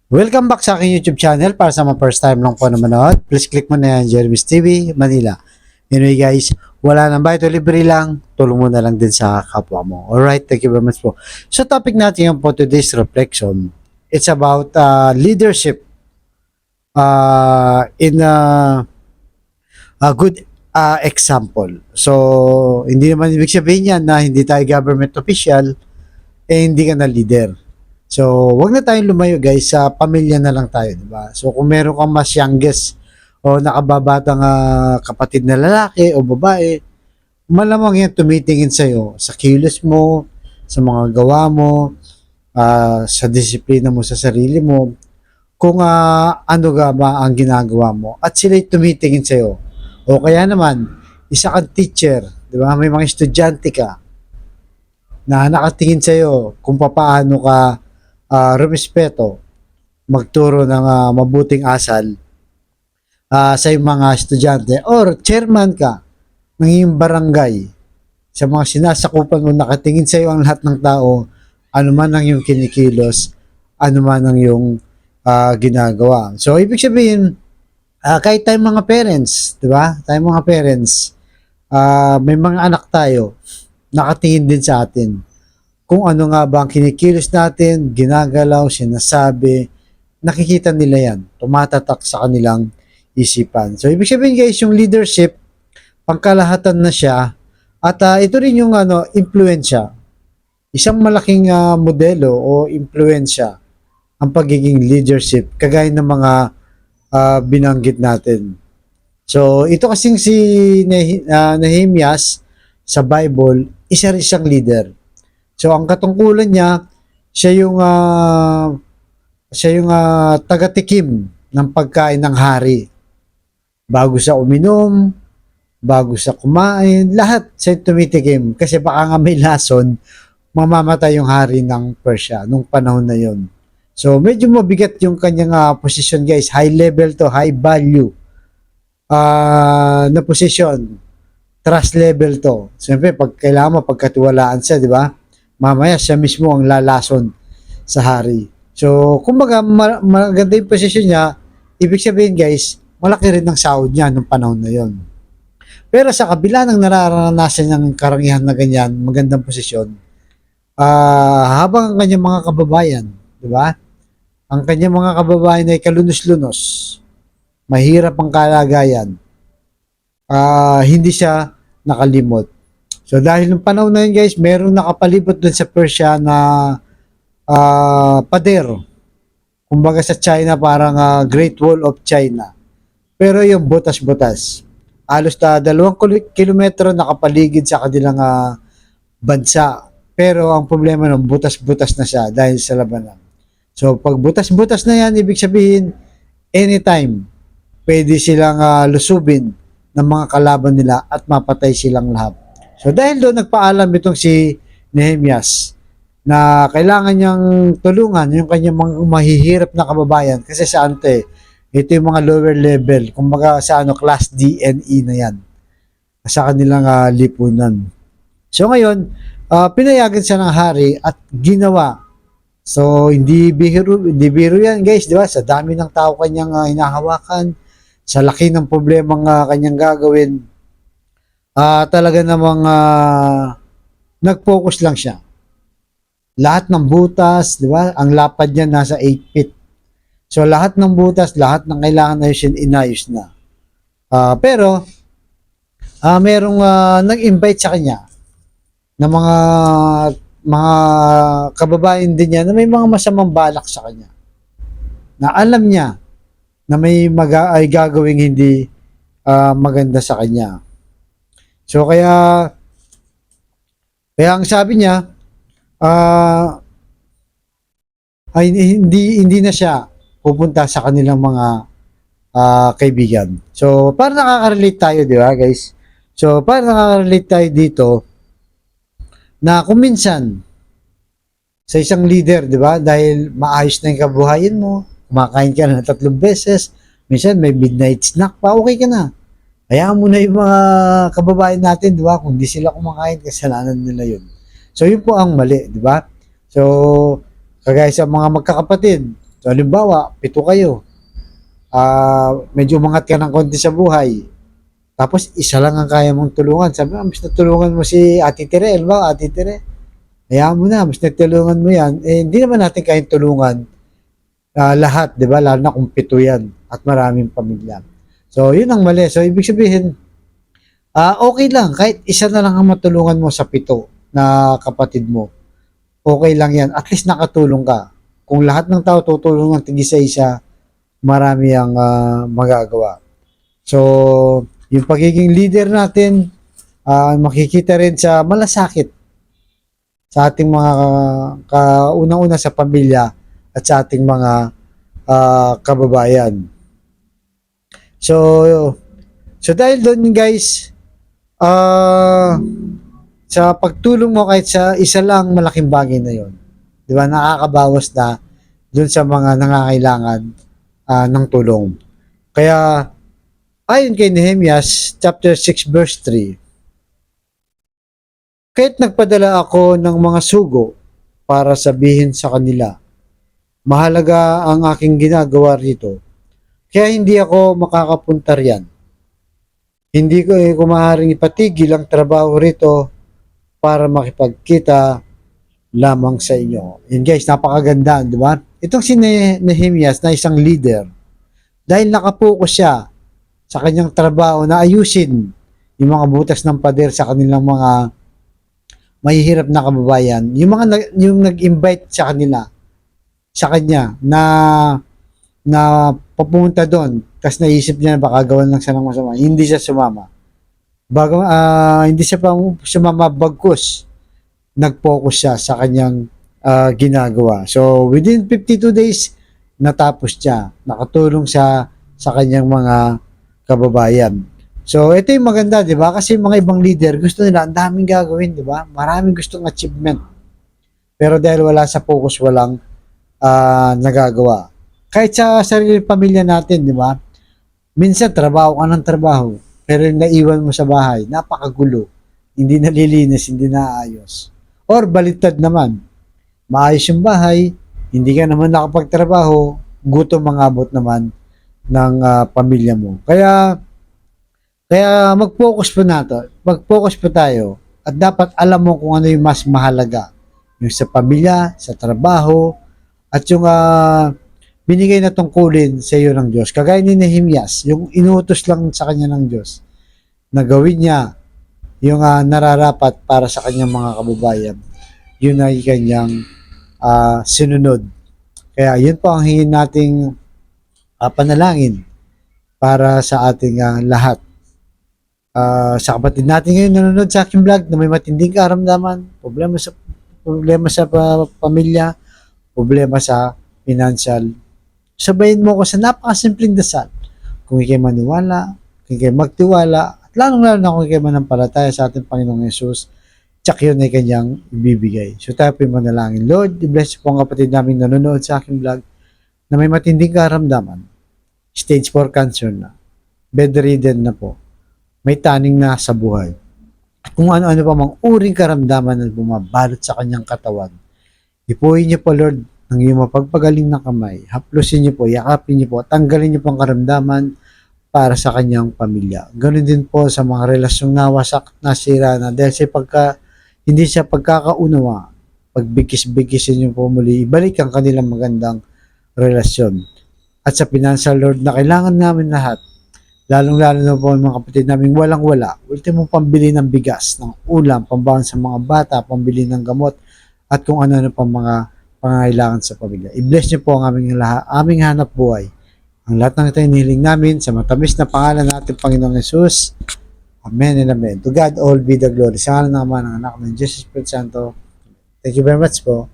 Welcome back sa aking YouTube channel. Para sa mga first time lang po na manood, please click mo na yan, Jeremy's TV, Manila. Anyway guys, wala nang bayad o libre lang, tulong mo na lang din sa kapwa mo. Alright, thank you very much po. So topic natin yung po today's reflection. It's about leadership in a good example. So, hindi naman ibig sabihin yan na hindi tayo government official, hindi ka na leader. So, wag na tayong lumayo guys, sa pamilya na lang tayo, di ba? So, kung meron kang mas youngest o nakababatang kapatid na lalaki o babae, malamang yan tumitingin sa'yo sa kilos mo, sa mga gawa mo, sa disiplina mo sa sarili mo, kung ano ga ba ang ginagawa mo. At sila'y tumitingin sa'yo. O kaya naman, isa kang teacher, di ba? May mga estudyante ka na nakatingin sa'yo kung paano ka rumespeto, magturo ng mabuting asal sa iyong mga estudyante, or chairman ka ng iyong barangay, sa mga sinasakupan mo, nakatingin sa iyo ang lahat ng tao, ano man ang iyong kinikilos, ano man ang iyong ginagawa. So, ibig sabihin, kahit tayong mga parents, di ba? Tayong mga parents, may mga anak tayo, nakatingin din sa atin kung ano nga ba ang kinikilos natin, ginagalaw, sinasabi, nakikita nila yan, tumatatak sa kanilang isipan. So, ibig sabihin guys, yung leadership, pangkalahatan na siya, at ito rin yung impluensya. Isang malaking modelo o impluensya ang pagiging leadership, kagaya ng mga binanggit natin. So, ito kasing si Nehemias sa Bible, isa rin siyang leader. So ang katungkulan niya, siya yung taga-tikim ng pagkain ng hari. Bago sa uminom, bago sa kumain, lahat siya tumitikim kasi baka nga may lason, mamamatay yung hari ng Persia nung panahon na yon. So medyo mabigat yung kanyang position guys, high level to, high value na position, trust level to. Siyempre pag kailangan mo pagkatiwalaan siya, di ba? Mamaya siya mismo ang lalason sa hari. So, kumbaga, maganda yung posisyon niya, ibig sabihin guys, malaki rin ang sahod niya nung panahon na yon. Pero sa kabila ng nararanasan niyang karangyaan na ganyan, magandang posisyon, habang ang kanyang mga kababayan, di ba? Ang kanyang mga kababayan ay kalunos-lunos, mahirap ang kalagayan, hindi siya nakalimot. So dahil nung panahon na yun guys, merong nakapalibot dun sa Persia na pader. Kumbaga sa China parang Great Wall of China. Pero yung butas-butas. Halos 2 kilometro nakapaligid sa kanilang bansa. Pero ang problema nung butas-butas na siya dahil sa labanan. So pag butas-butas na yan, ibig sabihin anytime pwede silang lusubin ng mga kalaban nila at mapatay silang lahat. So dahil doon nagpaalam itong si Nehemias na kailangan niyang tulungan yung kanyang mga mahihirap na kababayan kasi sa ito yung mga lower level, kumbaga sa class D and E na yan sa kanilang lipunan. So ngayon, pinayagan siya ng hari at ginawa. So hindi biro yan guys, di ba? Sa dami ng tao kanyang hinahawakan, sa laki ng problema kanyang gagawin, talaga namang nag-focus lang siya. Lahat ng butas, di ba? Ang lapad niya nasa 8 feet. So lahat ng butas, lahat ng kailangan ayusin, inayos na. Pero merong nag-invite sa kanya ng mga kababayan din niya na may mga masamang balak sa kanya. Na alam niya na may ay gagawing hindi maganda sa kanya. So kaya ang sabi niya ay hindi na siya pupunta sa kanilang mga kaibigan. So para nakaka-relate tayo, di ba, guys? So para nakaka-relate tayo dito na kung minsan sa isang leader, di ba, dahil maayos na yung kabuhayan mo, kumakain ka na 3 beses, minsan may midnight snack pa, okay ka na. Hayaan mo na yung mga kababayan natin, di ba? Kung di sila kumakain, kasalanan nila yun. So, yun po ang mali, di ba? So, kagaya sa mga magkakapatid, so So, halimbawa, 7 kayo. Medyo umangat ka ng konti sa buhay. Tapos, isa lang ang kaya mong tulungan. Sabi mo, mas natulungan mo si Ate Tere, ba? Ate Tere, hayaan mo na, mas natulungan mo yan. Eh, hindi naman natin kayang tulungan lahat, di ba? Lalo na kung 7 yan at maraming pamilya. So, yun ang mali. So, ibig sabihin, okay lang. Kahit isa na lang ang matulungan mo sa 7 na kapatid mo. Okay lang yan. At least nakatulong ka. Kung lahat ng tao tutulungan tig-isa-isa, marami ang magagawa. So, yung pagiging leader natin, makikita rin sa malasakit sa ating mga kaunang-una sa pamilya at sa ating mga kababayan. So dahil doon guys, sa pagtulong mo kahit sa isa lang, malaking bagay na yon. Di ba? Nakakabawas na doon sa mga nangangailangan ng tulong. Kaya, ayon kay Nehemias, chapter 6, verse 3, kahit nagpadala ako ng mga sugo para sabihin sa kanila, mahalaga ang aking ginagawa rito, kaya hindi ako makakapunta riyan. Hindi ko maaaring ipatigil ang trabaho rito para makipagkita lamang sa inyo. Yun guys, napakaganda, di ba? Itong si Nehemias na isang leader, dahil nakapokus siya sa kanyang trabaho na ayusin yung mga butas ng pader sa kanilang mga mahihirap na kababayan, yung nag-invite sa kanya na papunta doon, tapos naisip niya na baka gawan lang siya ng masama, hindi siya sumama. Hindi siya pa sumama, bagkus nag-focus siya sa kanyang ginagawa. So, within 52 days, natapos siya. Nakatulong siya sa kanyang mga kababayan. So, ito yung maganda, di ba? Kasi mga ibang leader, gusto nila, ang daming gagawin, di ba? Maraming gustong achievement. Pero dahil wala sa focus, walang nagagawa. Kahit sa sarili pamilya natin, di ba? Minsan, trabaho ka ng trabaho, pero yung naiwan mo sa bahay, napakagulo. Hindi nalilinis, hindi naayos. Or baliktad naman, maayos yung bahay, hindi ka naman nakapagtrabaho, gutom mangabot naman ng pamilya mo. Kaya mag-focus po nato. Mag-focus po tayo at dapat alam mo kung ano yung mas mahalaga. Yung sa pamilya, sa trabaho, at yung binigay na tungkulin sa iyo ng Diyos. Kagaya ni Nehemias, yung inuutos lang sa kanya ng Diyos na gawin niya yung nararapat para sa kanyang mga kababayan. Yun ay kanyang sinunod. Kaya yun po ang hingin nating panalangin para sa ating lahat. Sa kapatid natin ngayon nanonood sa aking vlog na may matinding karamdaman, problema sa pamilya, problema sa financial, sabayin mo ko sa napakasimpleng dasal. Kung ikay maniwala, kung ikay magtiwala, at lalong-lalo na kung ikay manampalataya sa ating Panginoong Yesus, tsak yun ay kanyang ibibigay. So tayo po yung manalangin. Lord, i-bless po ang kapatid namin nanonood sa aking vlog na may matinding karamdaman, stage 4 cancer na, bedridden na po, may taning na sa buhay. At kung ano-ano pa mang uring karamdaman na bumabalot sa kanyang katawan, ipuhin niyo po, Lord, ng iyong mapagpagaling na kamay. Haplusin niyo po, yakapin niyo po, tanggalin niyo po ang karamdaman para sa kanyang pamilya. Ganun din po sa mga relasyong nawasak, nasira na dahil sa hindi siya pagkakaunawa, pagbigis-bigisin niyo po muli, ibalik ang kanilang magandang relasyon. At sa financial, Lord, na kailangan namin lahat, lalong-lalo na po ang mga kapatid namin walang-wala, ultimo pambili ng bigas, ng ulam, pambaon sa mga bata, pambili ng gamot, at kung ano-ano pang mga pangangailangan sa pamilya. I-bless niyo po ang aming hanap buhay. Ang lahat ng ito inihiling namin sa matamis na pangalan natin, Panginoong Yesus. Amen and amen. To God all be the glory. Sa ngalan ng Ama, ng Anak, ng Jesus Espiritu Santo. Thank you very much po.